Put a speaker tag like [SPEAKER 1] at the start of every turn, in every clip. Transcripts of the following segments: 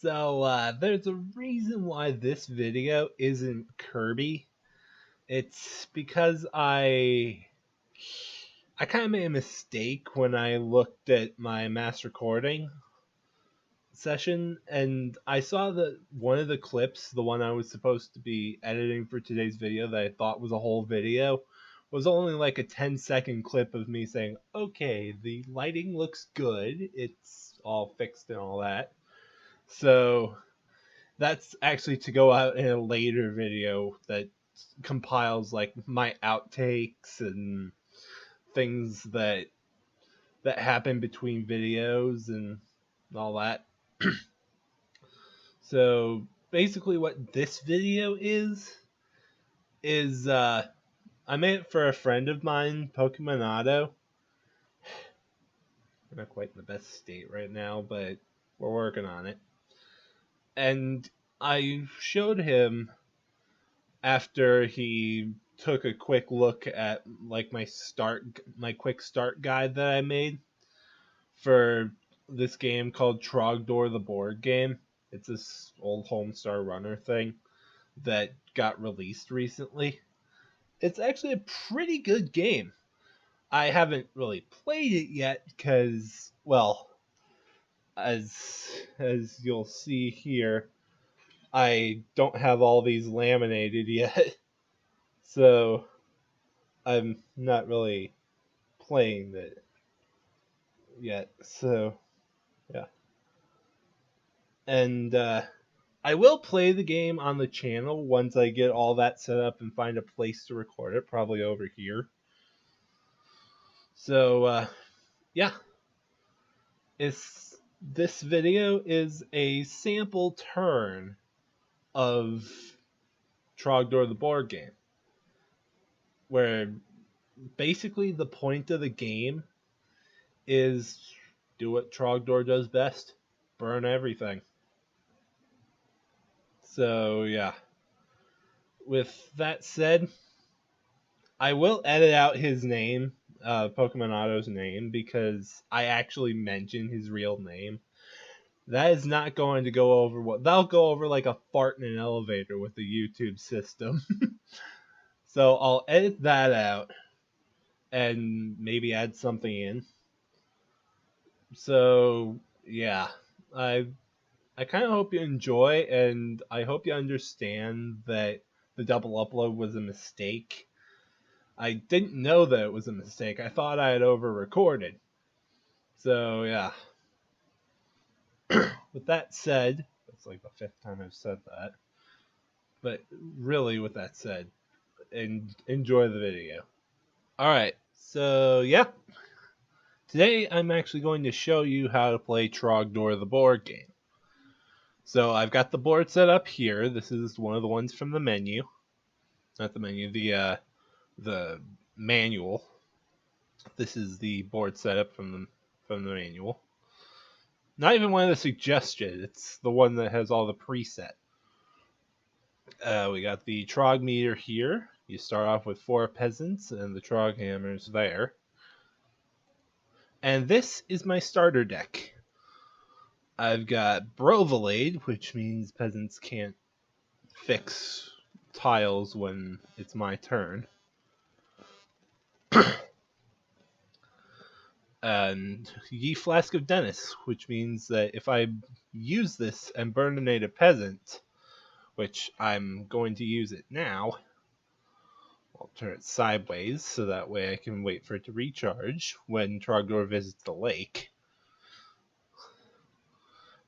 [SPEAKER 1] There's a reason why this video isn't Kirby. It's because I kind of made a mistake when I looked at my mass recording session, and I saw that one of the clips, the one I was supposed to be editing for today's video that I thought was a whole video, was only like a 10-second clip of me saying, okay, the lighting looks good, it's all fixed and all that. So that's actually to go out in a later video that compiles like my outtakes and things that happen between videos and all that. So basically what this video is I made it for a friend of mine, Pokemonado. I'm not quite in the best state right now, but we're working on it. And I showed him after he took a quick look at like my quick start guide that I made for this game called Trogdor the board game. It's this old Homestar Runner thing that got released recently. It's actually a pretty good game. I haven't really played it yet because, well, as you'll see here, I don't have all these laminated yet. So I'm not really playing it yet. So yeah. And I will play the game on the channel once I get all that set up and find a place to record it, probably over here. So yeah. This video is a sample turn of Trogdor the board game, where basically the point of the game is do what Trogdor does best, burn everything. So yeah, with that said, I will edit out his name, Pokemonado's name, because I actually mentioned his real name. That is not going to go over what that'll go over like a fart in an elevator with the YouTube system. So I'll edit that out and maybe add something in. So yeah, I kind of hope you enjoy, and I hope you understand that the double upload was a mistake. I didn't know that it was a mistake. I thought I had over recorded. So yeah. With that said, that's like the 5th time I've said that. But really, with that said, enjoy the video. Alright, so yeah. Today I'm actually going to show you how to play Trogdor the board game. So I've got the board set up here. This is one of the ones from the menu. Not the menu, the manual. This is the board setup from the manual. Not even one of the suggestions. It's the one that has all the preset. We got the Trog meter here. You start off with 4 peasants and the Trog hammers there. And this is my starter deck. I've got Brovelade, which means peasants can't fix tiles when it's my turn. And Ye Flask of Dennis, which means that if I use this and burnate a peasant, which I'm going to use it now, I'll turn it sideways so that way I can wait for it to recharge when Trogdor visits the lake.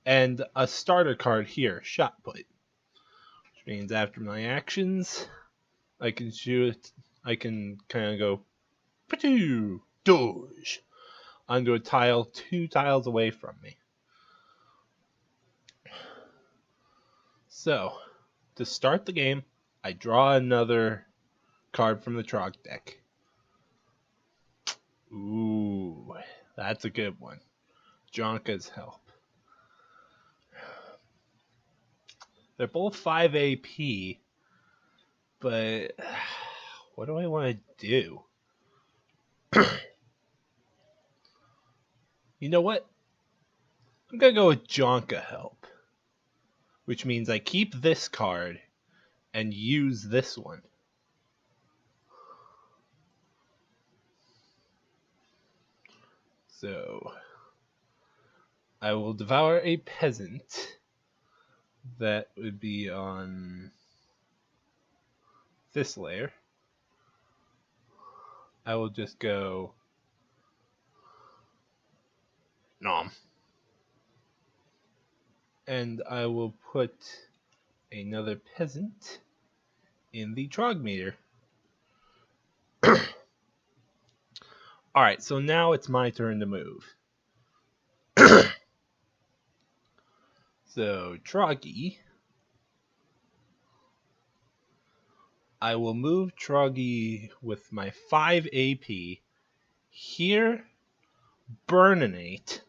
[SPEAKER 1] And a starter card here, Shot Put, which means after my actions, I can shoot. I can kind of go, patoo, doge, onto a tile 2 tiles away from me. So, to start the game, I draw another card from the Trog deck. Ooh, that's a good one. Jonka's Help. They're both 5 AP, but what do I want to do? You know what? I'm going to go with Jonka Help. which means I keep this card and use this one. So I will devour a peasant. That would be on this layer. I will just go nom. And I will put another peasant in the Trogmeter. Alright, so now it's my turn to move. So, Troggy. I will move Troggy with my 5 AP here, Burninate,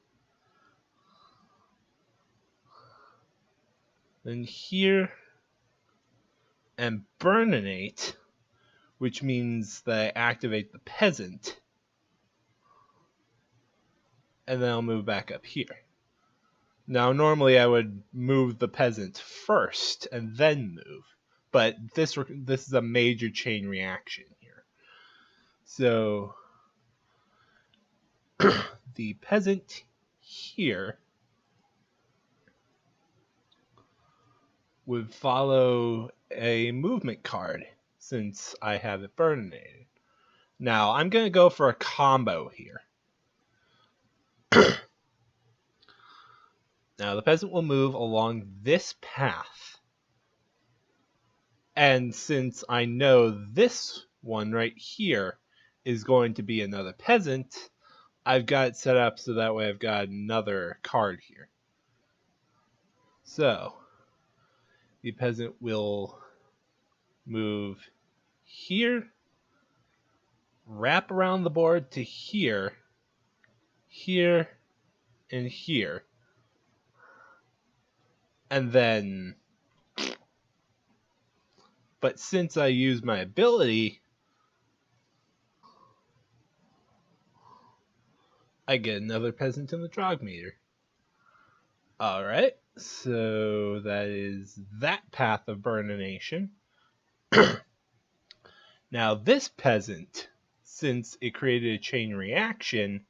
[SPEAKER 1] then here, and Burninate, which means that I activate the peasant, and then I'll move back up here. Now, normally I would move the peasant first and then move, but this is a major chain reaction here. So, the peasant here would follow a movement card since I have it burninated. Now, I'm going to go for a combo here. Now, the peasant will move along this path. And since I know this one right here is going to be another peasant, I've got it set up so that way I've got another card here. So, the peasant will move here, wrap around the board to here, here, and here. And then, but since I use my ability, I get another peasant in the Trogmeter. Alright, so that is that path of burnination. Now this peasant, since it created a chain reaction,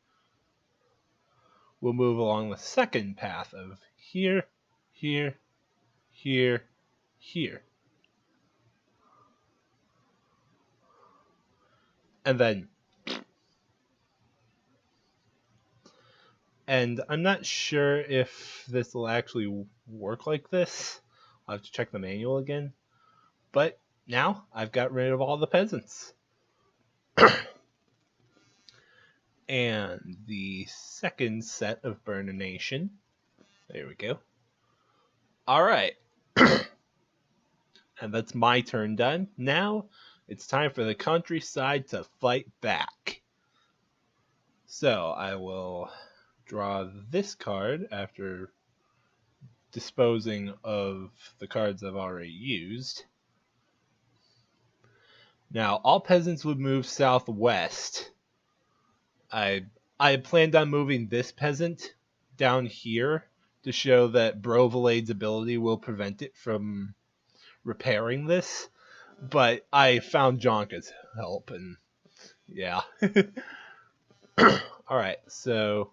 [SPEAKER 1] will move along the second path of here, here, here, here. And then, and I'm not sure if this will actually work like this. I'll have to check the manual again. But now I've got rid of all the peasants. And the second set of burnination. There we go. Alright. And that's my turn done. Now it's time for the countryside to fight back. So I will draw this card after disposing of the cards I've already used. Now, all peasants would move southwest. I had planned on moving this peasant down here to show that Brovalade's ability will prevent it from repairing this, but I found Jonka's help, and yeah. Alright, so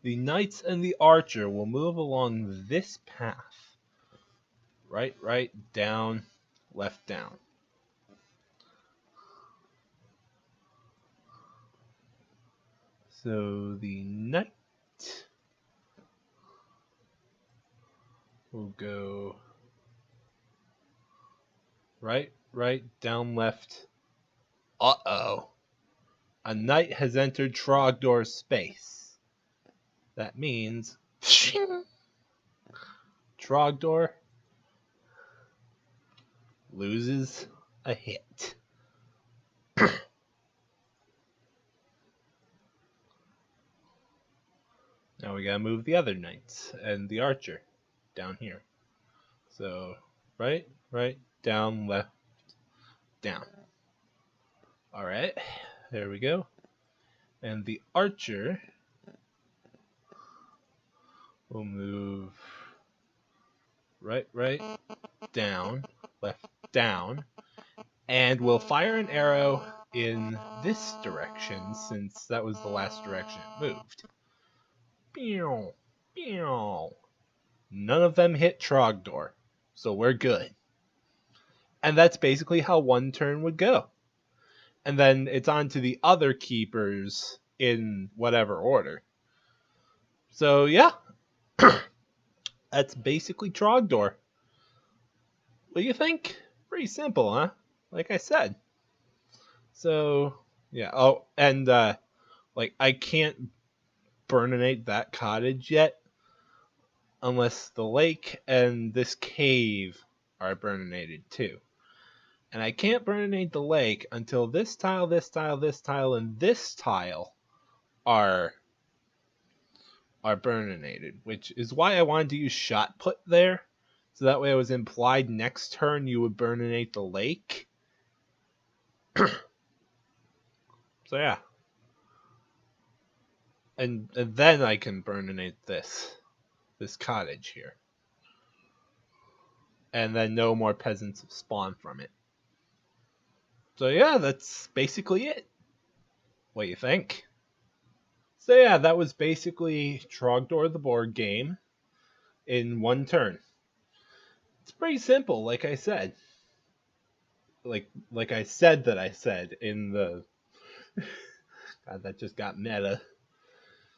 [SPEAKER 1] the knights and the archer will move along this path. Right, down, left, down. So the knight will go right, down, left. Uh-oh. A knight has entered Trogdor's space. That means Trogdor loses a hit. Now we gotta move the other knights and the archer down here. So right, down, left, down. Alright, there we go. And the archer will move right, down, left, down, and we'll fire an arrow in this direction since that was the last direction it moved. Pew, pew. None of them hit Trogdor, so we're good. And that's basically how one turn would go. And then it's on to the other keepers in whatever order. So yeah, that's basically Trogdor. What do you think? Pretty simple, huh? Like I said. So yeah. Oh, and like I can't burninate that cottage yet unless the lake and this cave are burninated too. And I can't burninate the lake until this tile, this tile, this tile, and this tile are burninated, which is why I wanted to use shot put there. So that way it was implied next turn you would burninate the lake. So yeah. And then I can burninate this cottage here. And then no more peasants spawn from it. So yeah, that's basically it. What do you think? So yeah, that was basically Trogdor the board game in one turn. It's pretty simple, like I said. Like I said that I said in the God, that just got meta.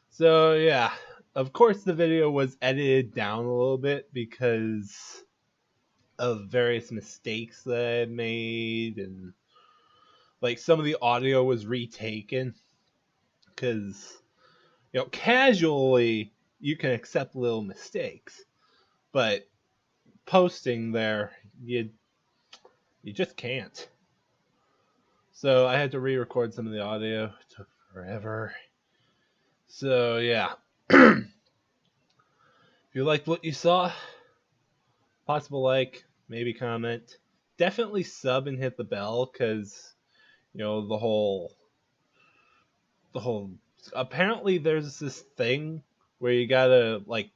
[SPEAKER 1] So yeah, of course the video was edited down a little bit because of various mistakes that I made, and like some of the audio was retaken because casually you can accept little mistakes, but posting there you just can't. So I had to re-record some of the audio. It took forever. So yeah. If you liked what you saw, possible like, maybe comment. Definitely sub and hit the bell, because the whole apparently there's this thing where you gotta like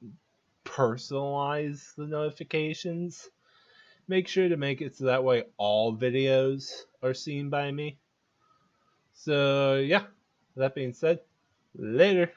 [SPEAKER 1] personalize the notifications. Make sure to make it so that way all videos are seen by me. So yeah, that being said, later.